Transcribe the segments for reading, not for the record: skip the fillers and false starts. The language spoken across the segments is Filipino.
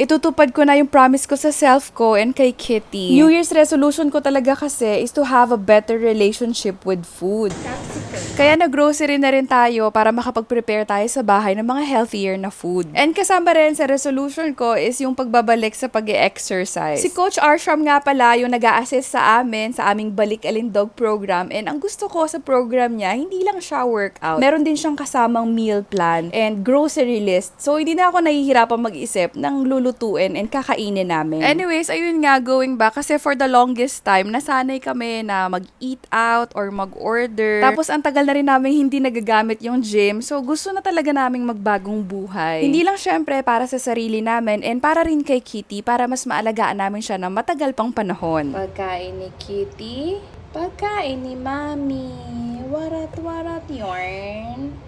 Itutupad ko na yung promise ko sa self ko and kay Kitty. New Year's resolution ko talaga kasi is to have a better relationship with food. Kaya nag-grocery na rin tayo para makapag-prepare tayo sa bahay ng mga healthier na food. And kasama rin sa resolution ko is yung pagbabalik sa pag-exercise. Si Coach Arsham nga pala yung nag-a-assist sa amin sa aming Balik Alindog program. And ang gusto ko sa program niya, hindi lang siya workout. Meron din siyang kasamang meal plan and grocery list. So hindi na ako nahihirapang mag-isip ng lulutuin and kakainin namin. Anyways, ayun nga, going back, kasi for the longest time, nasanay kami na mag-eat out or mag-order. Tapos ang tagal na rin namin hindi nagagamit yung gym. So, gusto na talaga naming magbagong buhay. Hindi lang syempre para sa sarili namin and para rin kay Kitty para mas maalagaan namin siya ng matagal pang panahon. Pagkain ni Kitty, pagkain ni Mami. Warat-warat yarn.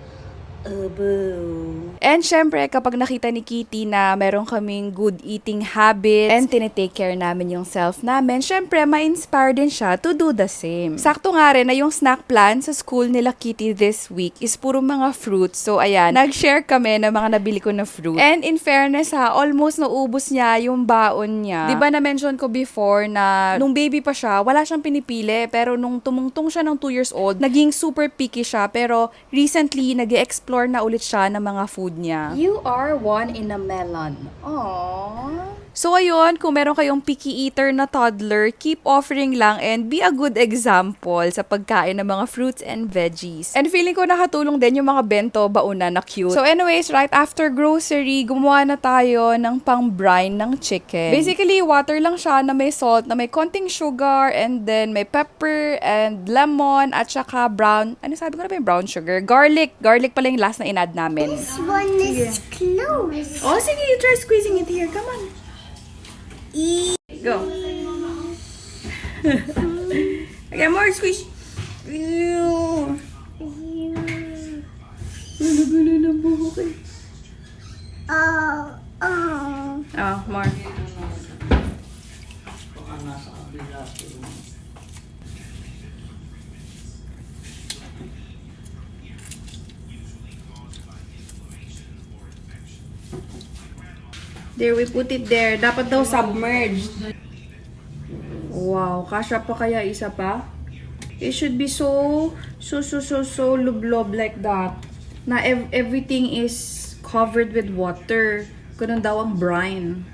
And syempre, kapag nakita ni Kitty na meron kaming good eating habits and tinitake care namin yung self namin, syempre, ma-inspire din siya to do the same. Sakto nga rin na yung snack plan sa school nila Kitty this week is puro mga fruits. So, ayan, nag-share kami ng mga nabili ko na fruit. And in fairness ha, almost naubos niya yung baon niya. Diba na-mention ko before na nung baby pa siya, wala siyang pinipili. Pero nung tumungtong siya ng 2 years old, naging super picky siya. Pero recently, nag-explore na ulit siya ng mga food niya. You are one in a melon. Aww. So ayun, kung meron kayong picky eater na toddler, keep offering lang and be a good example sa pagkain ng mga fruits and veggies. And feeling ko nakatulong din yung mga bento bauna na cute. So anyways, right after grocery, gumawa na tayo ng pang-brine ng chicken. Basically, water lang siya na may salt, na may konting sugar, and then may pepper and lemon, at saka brown, ano sabi ko na ba yung brown sugar? Garlic. Garlic pala yung last na in-add namin. This one is closed. Oh, sige, you try squeezing it here. Come on. Go. Okay, more squish. Ew. Gulo-gulo na buhok eh. Oh, more. There, we put it there. Dapat daw submerged. Wow, kasya pa kaya isa pa? It should be so lublob like that. Na everything is covered with water. Ganun daw ang brine.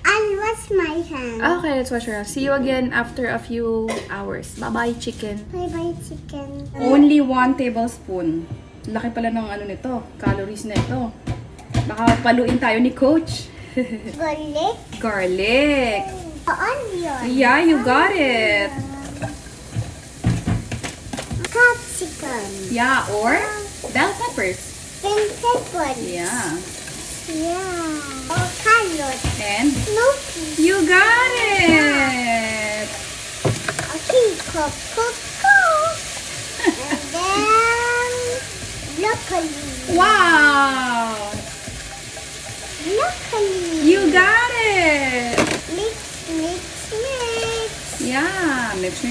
I'll wash my hands. Okay, let's wash our hands. See you again after a few hours. Bye-bye, chicken. Bye-bye, chicken. Only 1 tablespoon. Laki pala ng ano nito, calories na ito. Baka paluin tayo ni Coach. Garlic. Garlic. Onion. Yeah, you got it. Capsicum. Yeah, or bell peppers. Then pepper. Yeah. Yeah. Oh, carrot. And Snoopy. you got it. Okay, cook. And then broccoli. Wow. Broccoli. You got it. Mix. Yeah, mix.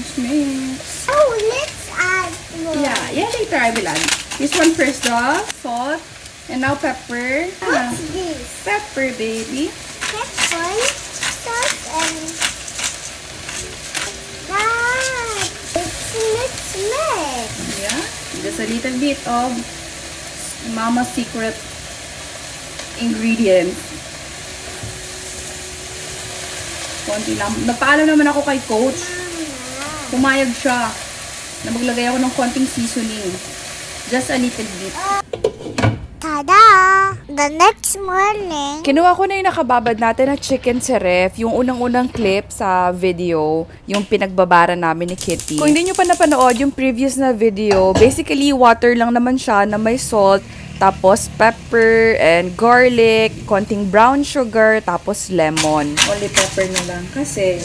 Oh, let's add more. Yeah, later I will add. This one first though, salt. And now pepper. What's this? Pepper, baby. Pepper, salt, and that. It's mix. Yeah, just a little bit of Mama's secret ingredient. Konti lang. Nagpaalam naman ako kay Coach. Pumayag siya na maglagay ako ng konting seasoning. Just a little bit. Tada! The next morning, Kinuha ko na yung nakababad natin na chicken sa ref, yung unang-unang clip sa video, yung pinagbabara namin ni Kitty. Kung hindi nyo pa napanood yung previous na video, basically water lang naman siya na may salt, tapos pepper and garlic, konting brown sugar, tapos lemon. Only pepper na lang kasi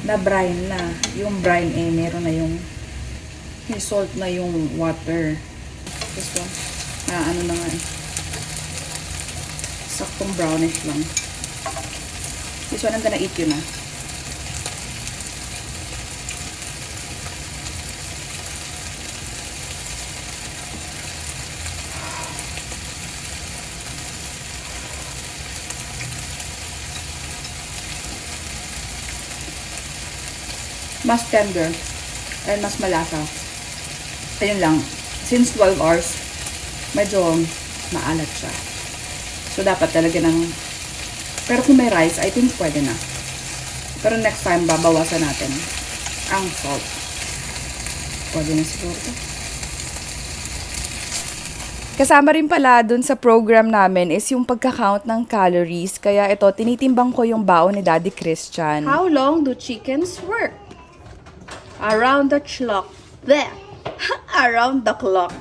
na-brine na. Yung brine meron na yung salt na yung water. This one. Ano na nga saktong brownish lang. This one, I'm gonna eat yun mas tender and mas malasa. Ayun lang, since 12 hours, medyo maalat siya. So, dapat talaga ng... Pero kung may rice, I think pwede na. Pero next time, babawasan natin ang salt. Pwede na siguro ito. Kasama rin pala dun sa program namin is yung pagka-count ng calories. Kaya ito, tinitimbang ko yung baon ni Daddy Christian. How long do chickens work? Around the clock. There. Around the clock.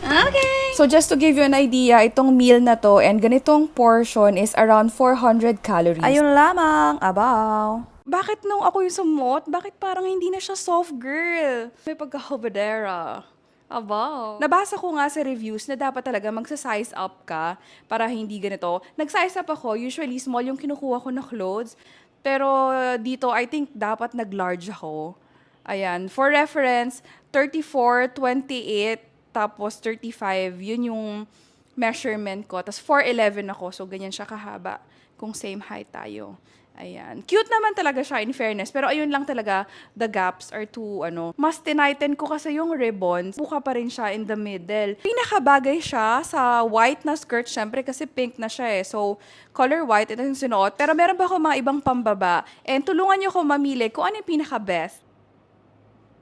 Okay. So just to give you an idea, itong meal na to and ganitong portion is around 400 calories. Ayun lamang, abaw. Bakit nung ako yung sumot, bakit parang hindi na siya soft girl? May pagka-hobadera. Abaw. Nabasa ko nga sa reviews na dapat talaga magsa-size up ka para hindi ganito. Nag-size up ako, usually small yung kinukuha ko na clothes. Pero dito, I think dapat nag-large ako. Ayan, for reference, 34, 28, tapos 35, yun yung measurement ko. Tapos 4'11 ako, so ganyan siya kahaba kung same height tayo. Ayan. Cute naman talaga siya in fairness, pero ayun lang talaga, the gaps are too, mas tinighten ko kasi yung ribbons, buka pa rin siya in the middle. Pinakabagay siya sa white na skirt, syempre kasi pink na siya eh. So, color white, ito yung sinuot. Pero meron ba ako mga ibang pambaba? And tulungan niyo ko mamili kung ano yung pinaka-best.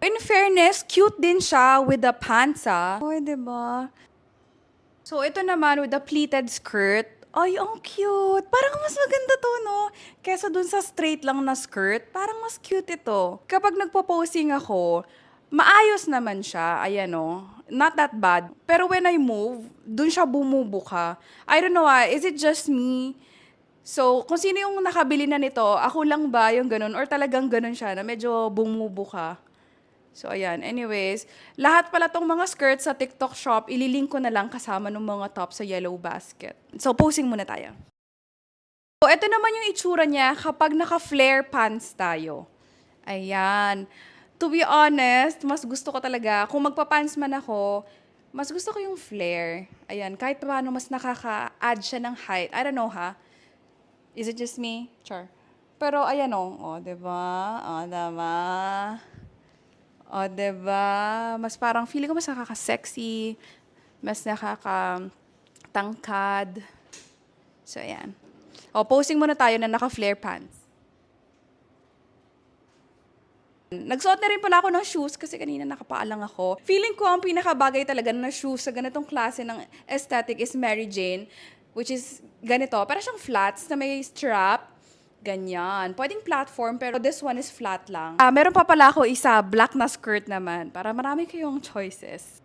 In fairness, cute din siya with the pants, ah. Oh, diba? So, ito naman with the pleated skirt. Ay, ang cute. Parang mas maganda to, no? Kesa dun sa straight lang na skirt, parang mas cute ito. Kapag nagpo-posing ako, maayos naman siya. Ayan, no? Not that bad. Pero when I move, dun siya bumubuka. I don't know why. Is it just me? So, kung sino yung nakabili na nito, ako lang ba yung ganun? Or talagang ganun siya na medyo bumubuka? So, ayan. Anyways, lahat pala tong mga skirts sa TikTok shop, ililink ko na lang kasama ng mga top sa yellow basket. So, posing muna tayo. So, ito naman yung itsura niya kapag naka-flare pants tayo. Ayan. To be honest, mas gusto ko talaga, kung magpa-pants man ako, mas gusto ko yung flare. Ayan, kahit paano mas nakaka-add siya ng height. I don't know, ha? Is it just me? Char. Pero, ayan o. O, diba? O, diba? O, diba? Mas parang, feeling ko mas nakaka-sexy, mas nakaka-tangkad. So, ayan. O, posing muna tayo na naka-flare pants. Nagsuot na rin pala ako ng shoes kasi kanina nakapaalang ako. Feeling ko ang pinakabagay talaga na shoes sa ganitong klase ng aesthetic is Mary Jane, which is ganito. Para siyang flats na may strap. Ganyan. Pwedeng platform, pero this one is flat lang. Meron pa pala ako isa, black na skirt naman, para marami kayong choices.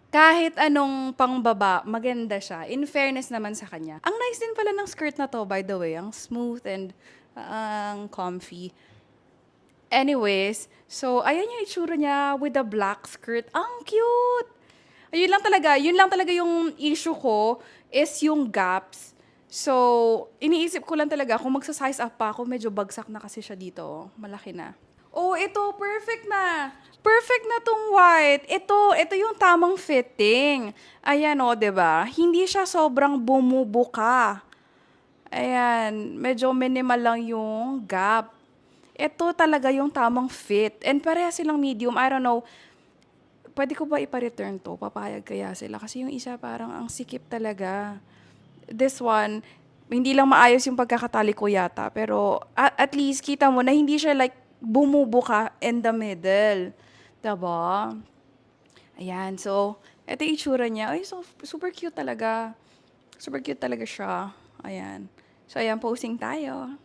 Kahit anong pangbaba, maganda siya. In fairness naman sa kanya. Ang nice din pala ng skirt na to, by the way. Ang smooth and ang comfy. Anyways, so ayan yung itsura niya with the black skirt. Ang cute! Ayun lang talaga, yun lang talaga yung issue ko is yung gaps. So, iniisip ko lang talaga, kung magsa-size up pa ako, medyo bagsak na kasi siya dito. Malaki na. Oh, ito, perfect na. Perfect na tong white. Ito yung tamang fitting. Ayan o, diba? Hindi siya sobrang bumubuka. Ayan, medyo minimal lang yung gap. Ito talaga yung tamang fit. And pareha silang medium. I don't know, pwede ko ba ipa-return to? Papayag kaya sila? Kasi yung isa parang ang sikip talaga. This one, hindi lang maayos yung pagkakatali ko yata. Pero at least kita mo na hindi siya like bumubuka in the middle. Diba? Ayan, so, ito yung itsura niya. Ay, so, super cute talaga. Super cute talaga siya. Ayan. So, ayan, posing tayo.